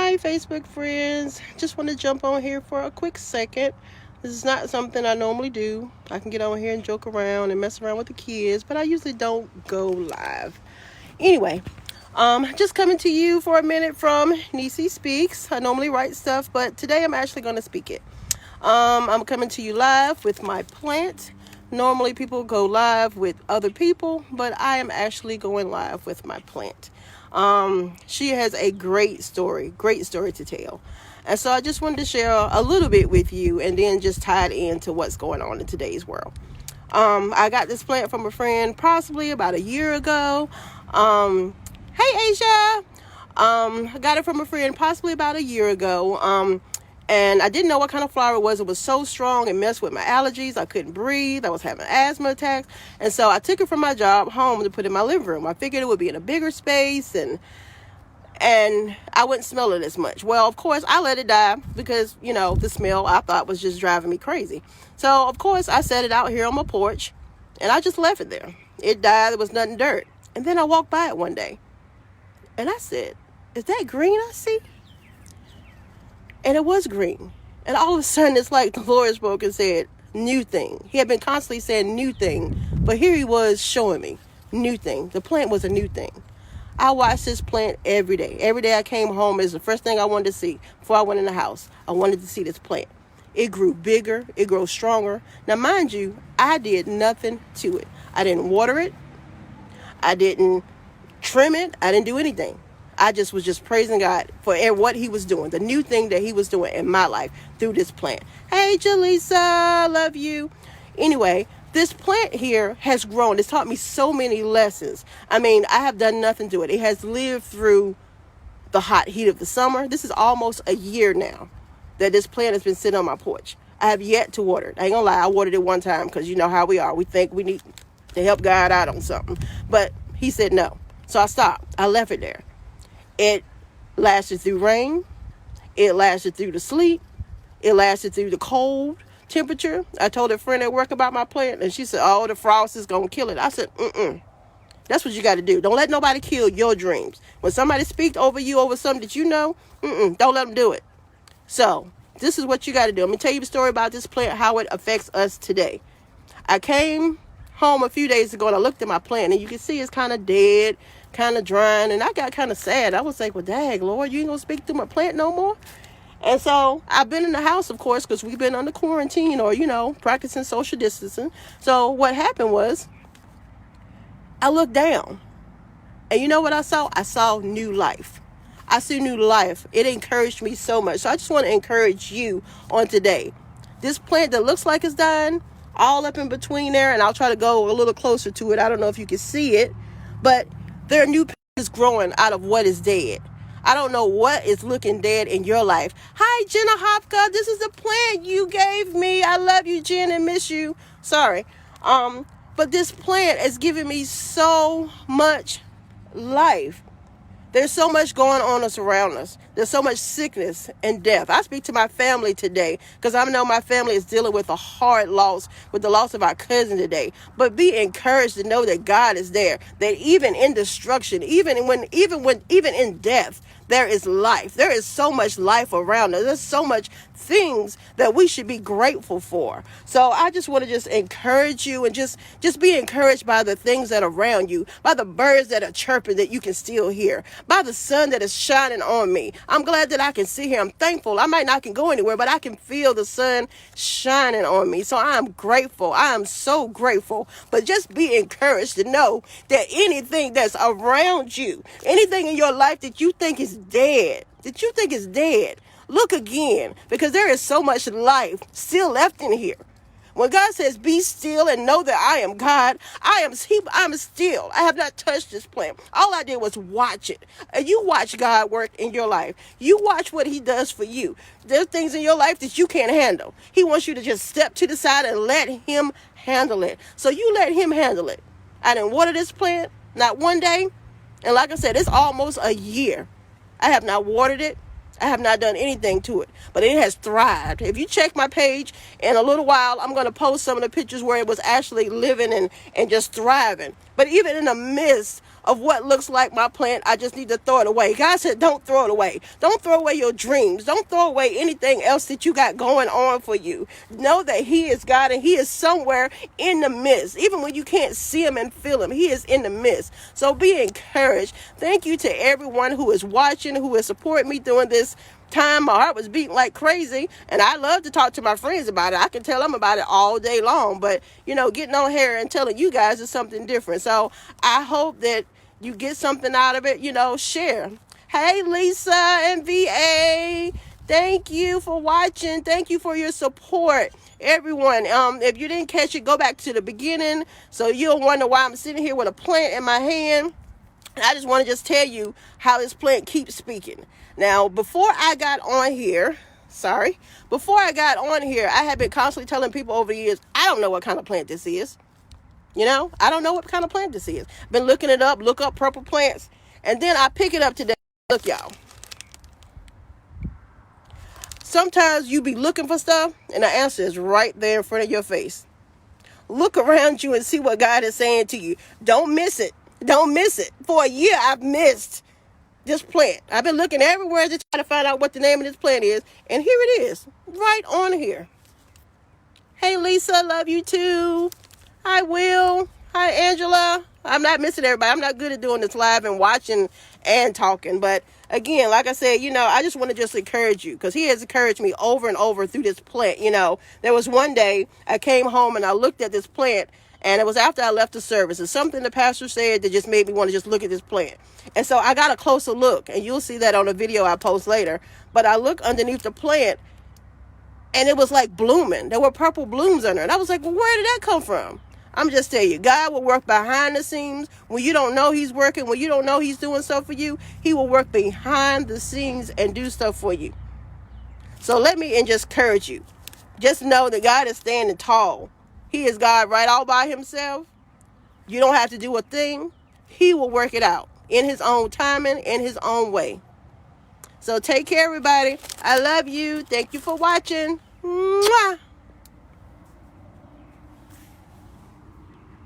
Hi, Facebook friends. Just want to jump on here for a quick second. This is not something I normally do. I can get on here and joke around and mess around with the kids, but I usually don't go live. Anyway, just coming to you for a minute from Nisi Speaks. I normally write stuff, but today I'm actually going to speak it. I'm coming to you live with my plant. Normally people go live with other people, but I am actually going live with my plant. She has a great story to tell. And so I just wanted to share a little bit with you and then just tie it into what's going on in today's world. I got this plant from a friend possibly about a year ago. Hey Asia. I got it from a friend possibly about a year ago. And I didn't know what kind of flower it was. It was so strong. It messed with my allergies. I couldn't breathe. I was having asthma attacks. And so I took it from my job home to put in my living room. I figured it would be in a bigger space and I wouldn't smell it as much. Well, of course, I let it die because, the smell I thought was just driving me crazy. So, of course, I set it out here on my porch and I just left it there. It died. There was nothing dirt. And then I walked by it one day and I said, "Is that green I see?" And it was green. And all of a sudden, it's like the Lord spoke and said, "New thing." He had been constantly saying new thing. But here he was showing me new thing. The plant was a new thing. I watched this plant every day. Every day I came home, is the first thing I wanted to see. Before I went in the house, I wanted to see this plant. It grew bigger. It grew stronger. Now, mind you, I did nothing to it. I didn't water it. I didn't trim it. I didn't do anything. I was just praising God for what he was doing, the new thing that he was doing in my life through this plant. Hey, Jaleesa, love you. Anyway, this plant here has grown. It's taught me so many lessons. I mean, I have done nothing to it. It has lived through the hot heat of the summer. This is almost a year now that this plant has been sitting on my porch. I have yet to water it. I ain't gonna lie, I watered it one time because you know how we are. We think we need to help God out on something. But he said no. So I stopped. I left it there. It lasted through rain. It lasted through the sleet. It lasted through the cold temperature. I told a friend at work about my plant, and she said, "Oh, the frost is going to kill it." I said, That's what you got to do. Don't let nobody kill your dreams. When somebody speaks over you over something that you know, don't let them do it. So this is what you got to do. Let me tell you the story about this plant, how it affects us today. I came home a few days ago and I looked at my plant and you can see it's kind of dead, kind of drying, and I got kind of sad. I was like, well, dang, Lord, you ain't gonna speak through my plant no more? And so I've been in the house, of course, because we've been under quarantine or, practicing social distancing. So what happened was I looked down and you know what I saw? I saw new life. I see new life. It encouraged me so much. So I just want to encourage you on today. This plant that looks like it's dying, all up in between there, and I'll try to go a little closer to it. I don't know if you can see it, but there are new plants growing out of what is dead. I don't know what is looking dead in your life. Hi, Jenna Hopka. This is the plant you gave me. I love you, Jen, and miss you. Sorry. But this plant is giving me so much life. There's so much going on around us. There's so much sickness and death. I speak to my family today because I know my family is dealing with a hard loss, with the loss of our cousin today. But be encouraged to know that God is there. That even in destruction, even in death, there is life. There is so much life around us. There's so much things that we should be grateful for. So I just want to just encourage you and just be encouraged by the things that are around you, by the birds that are chirping that you can still hear, by the sun that is shining on me. I'm glad that I can sit here. I'm thankful. I might not can go anywhere, but I can feel the sun shining on me. So I'm grateful. I am so grateful. But just be encouraged to know that anything that's around you, anything in your life that you think is dead, look again, because there is so much life still left in here. When God says, "Be still and know that I am God," I'm still. I have not touched this plant. All I did was watch it. And you watch God work in your life. You watch what he does for you. There's things in your life that you can't handle. He wants you to just step to the side and let him handle it. So you let him handle it. I didn't water this plant, not one day. And like I said, it's almost a year. I have not watered it. I have not done anything to it, but it has thrived. If you check my page in a little while, I'm going to post some of the pictures where it was actually living and just thriving. But even in the midst of what looks like my plant. I just need to throw it away. God said, don't throw it away. Don't throw away your dreams. Don't throw away anything else that you got going on for you. Know that he is God and he is somewhere in the midst. Even when you can't see him and feel him, he is in the midst. So be encouraged. Thank you to everyone who is watching, who is supporting me during this time. My heart was beating like crazy, and I love to talk to my friends about it. I can tell them about it all day long, but getting on here and telling you guys is something different. So I hope that you get something out of it. Share. Hey, Lisa and VA, thank you for watching. Thank you for your support, everyone. If you didn't catch it, go back to the beginning so you'll wonder why I'm sitting here with a plant in my hand. I just want to just tell you how this plant keeps speaking. Now, before I got on here, I have been constantly telling people over the years, I don't know what kind of plant this is. I don't know what kind of plant this is. Been looking it up, look up purple plants. And then I pick it up today. Look, y'all. Sometimes you be looking for stuff and the answer is right there in front of your face. Look around you and see what God is saying to you. Don't miss it. Don't miss it. For a year, I've missed this plant. I've been looking everywhere to try to find out what the name of this plant is. And here it is, right on here. Hey, Lisa, love you too. Hi, Will. Hi, Angela. I'm not missing everybody. I'm not good at doing this live and watching and talking. But again, like I said, I just want to just encourage you because he has encouraged me over and over through this plant. There was one day I came home and I looked at this plant. And it was after I left the service. It's something the pastor said that just made me want to just look at this plant. And so I got a closer look. And you'll see that on a video I post later. But I looked underneath the plant. And it was like blooming. There were purple blooms under it. And I was like, well, where did that come from? I'm just telling you, God will work behind the scenes. When you don't know he's working, when you don't know he's doing stuff for you, he will work behind the scenes and do stuff for you. So let me just encourage you. Just know that God is standing tall. He is God right all by himself. You don't have to do a thing. He will work it out in his own timing, in his own way. So take care, everybody. I love you. Thank you for watching. Mwah!